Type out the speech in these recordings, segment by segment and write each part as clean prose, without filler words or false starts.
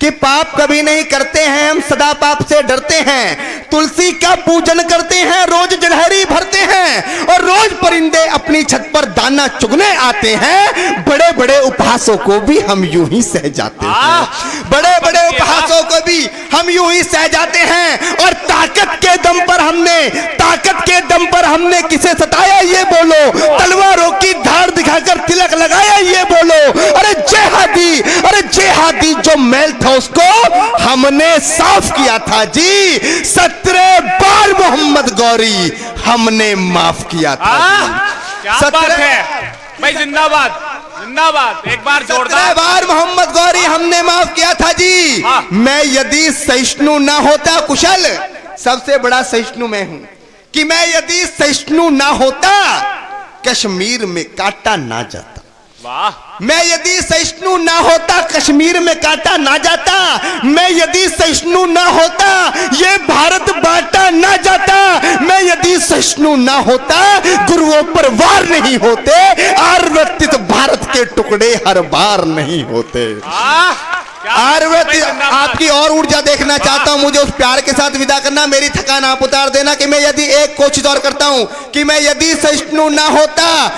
कि पाप कभी नहीं करते हैं, हम सदा पाप से डरते हैं। तुलसी का पूजन करते हैं, रोज जलहरी भरते हैं और रोज परिंदे अपनी छत पर दाना चुगने आते हैं। बड़े बड़े उपहासों को भी हम यूं ही सह जाते हैं, बड़े बड़े उपहासों को भी हम यूं ही सह जाते हैं। और ताकत के दम पर हमने किसे सताया ये बोलो, तलवारों की धार दिखाकर तिलक लगाया ये बोलो। अरे जेहादी जो मैल था उसको हमने साफ किया था जी। 17 बार मोहम्मद गौरी हमने माफ किया था। क्या बात है भाई, जिंदाबाद जिंदाबाद। एक बार जोरदार। 17 बार मोहम्मद गौरी हमने माफ किया था जी। मैं यदि सहिष्णु ना होता, कुशल सबसे बड़ा सहिष्णु मैं हूं, कि मैं यदि सहिष्णु ना होता कश्मीर में काटा ना जाता। वाह। मैं यदि सहिष्णु ना होता कश्मीर में काटा ना जाता। मैं यदि सहिष्णु ना होता ये भारत बांटा ना जाता। मैं यदि सहिष्णु ना होता गुरुओं पर वार नहीं होते, आर्वतित भारत के टुकड़े हर बार नहीं होते। आपकी और ऊर्जा देखना चाहता हूं, मुझे उस प्यार के साथ विदा करना, मेरी थकान आप उतार देना। कि मैं यदि एक कोशिश और करता हूं कि मैं यदि सहिष्णु ना होता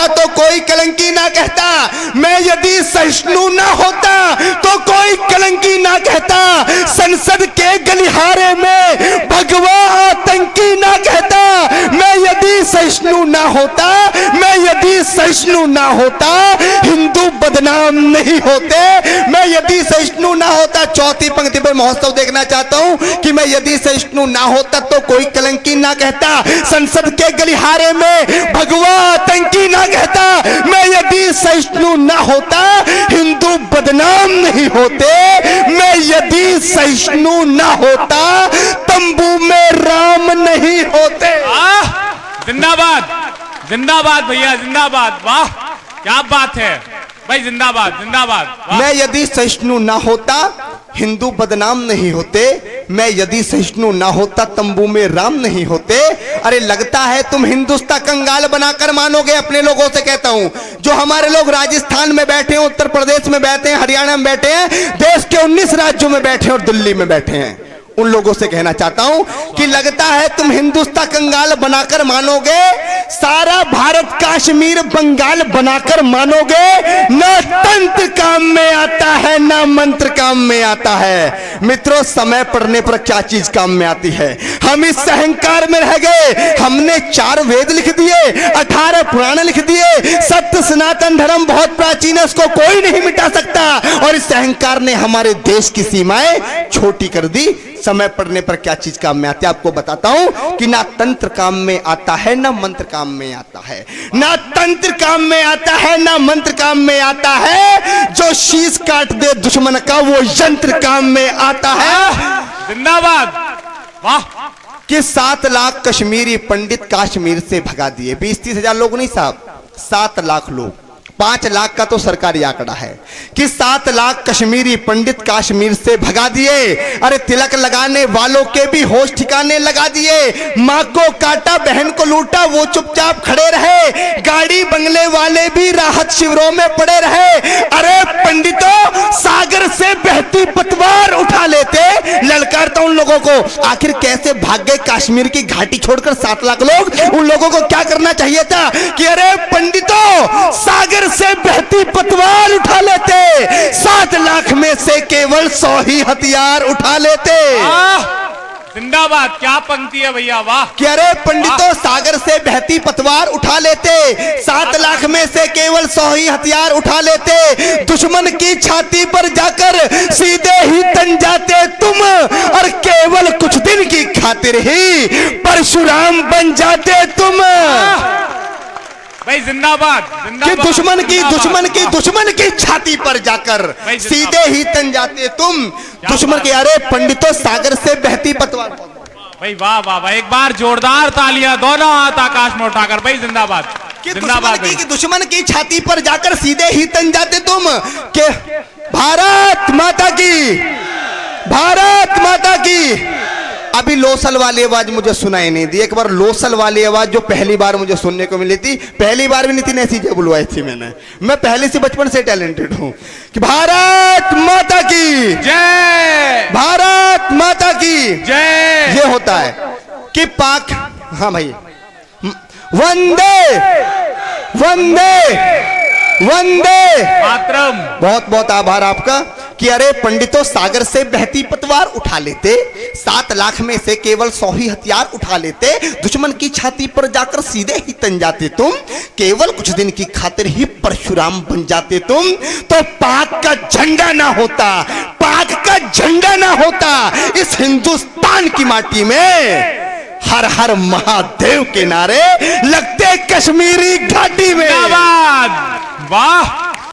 तो कोई कलंकी ना कहता। मैं यदि सहिष्णु ना होता तो कोई कलंकी ना कहता। संसद के गलिहारे में भगवा आतंकी ना कहता। मैं यदि सहिष्णु ना होता हिंदू बदनाम नहीं होते। मैं यदि सहिष्णु ना होता, चौथी पंक्ति पर महोत्सव देखना चाहता हूं कि मैं यदि सहिष्णु ना होता तो कोई कलंकी ना कहता। संसद के गलिहारे में भगवा आतंकी ना कहता। मैं यदि सहिष्णु ना होता हिंदू बदनाम नहीं होते। मैं यदि सहिष्णु ना होता तंबू में राम नहीं होते। जिंदाबाद जिंदाबाद भैया जिंदाबाद। वाह क्या बात है भाई, जिंदाबाद जिंदाबाद। मैं यदि सहिष्णु ना होता हिंदू बदनाम नहीं होते। मैं यदि सहिष्णु ना होता तंबू में राम नहीं होते। अरे लगता है तुम हिंदुस्तान कंगाल बनाकर मानोगे। अपने लोगों से कहता हूं, जो हमारे लोग राजस्थान में बैठे हैं, उत्तर प्रदेश में बैठे हैं, हरियाणा में बैठे हैं, देश के 19 राज्यों में बैठे हैं और दिल्ली में बैठे हैं, उन लोगों से कहना चाहता हूं कि लगता है तुम हिंदुस्तान कंगाल बनाकर मानोगे, सारा भारत कश्मीर बंगाल बनाकर मानोगे। ना तंत्र काम में आता है ना मंत्र काम में आता है। मित्रों, समय पड़ने पर क्या चीज काम में आती है। हम इस अहंकार में रह गए। हमने 4 वेद लिख दिए, 18 पुराण लिख दिए। सत्य सनातन धर्म बहुत प्राचीन है, उसको कोई नहीं मिटा सकता। और इस अहंकार ने हमारे देश की सीमाएं छोटी कर दी। समय पड़ने पर क्या चीज काम में आती है आपको बताता हूं कि ना तंत्र काम में आता है ना मंत्र काम में आता है। ना तंत्र काम में आता है ना मंत्र काम में आता है। जो शीश काट दे दुश्मन का वो यंत्र काम में आता है। जिंदाबाद। वाह। कि 7 लाख कश्मीरी पंडित कश्मीर से भगा दिए। 20-30 हजार लोग नहीं साहब, 7 लाख लोग। 5 लाख का तो सरकारी आंकड़ा है कि 7 लाख कश्मीरी पंडित कश्मीर से भगा दिए। अरे तिलक लगाने वालों के भी होश ठिकाने लगा दिए। मां को काटा, बहन को लूटा, वो चुपचाप खड़े रहे। गाड़ी बंगले वाले भी राहत शिविरों में पड़े रहे। अरे पंडितों, सागर से बहती पतवार उठा लेते। ललकारता उन लोगों को, आखिर कैसे भाग गए कश्मीर की घाटी छोड़कर 7 लाख लोग। उन लोगों को क्या करना चाहिए था कि अरे पंडितों, सागर से बहती पतवार उठा लेते। 7 लाख में से केवल 100 ही हथियार उठा लेते। जिंदाबाद। क्या पंक्ति है भैया, वाह। कि अरे पंडितों, सागर से बहती पतवार उठा लेते। 7 लाख में से केवल 100 ही हथियार उठा लेते। दुश्मन की छाती पर जाकर सीधे ही तन जाते तुम, और केवल कुछ दिन की खातिर ही परशुराम बन जाते तुम। भाई जिंदाबाद कि दुश्मन की छाती पर जाकर सीधे ही तन जाते तुम। दुश्मन के, अरे पंडितों, सागर से बहती पतवार। भाई वाह वाह वाह, एक बार जोरदार तालियां दोनों हाथ आकाश में उठाकर। भाई जिंदाबाद जिंदाबाद। दुश्मन की छाती पर जाकर सीधे ही तन जाते तुम। के भारत माता की, भारत माता की। अभी लोसल वाली आवाज मुझे सुनाई नहीं दी। एक बार लोसल वाली आवाज जो पहली बार मुझे सुनने को मिली थी, पहली बार भी नहीं थी, ऐसी बुलवाई थी मैंने। मैं पहले से बचपन से टैलेंटेड हूं कि भारत माता की जय, भारत माता की जय। ये होता है कि पाक, हाँ भाई, वंदे वंदे वंदे मातरम। बहुत बहुत आभार आपका कि अरे पंडितों, सागर से बहती पतवार उठा लेते, 7 लाख में से केवल 100 ही हथियार उठा लेते, दुश्मन की छाती पर जाकर सीधे ही तन जाते तुम, केवल कुछ दिन की खातिर ही परशुराम बन जाते तुम, तो पाक का झंडा ना होता, पाक का झंडा ना होता इस हिंदुस्तान की माटी में। हर हर महादेव के नारे लगते कश्मीरी घाटी में। जिंदाबाद। वाह।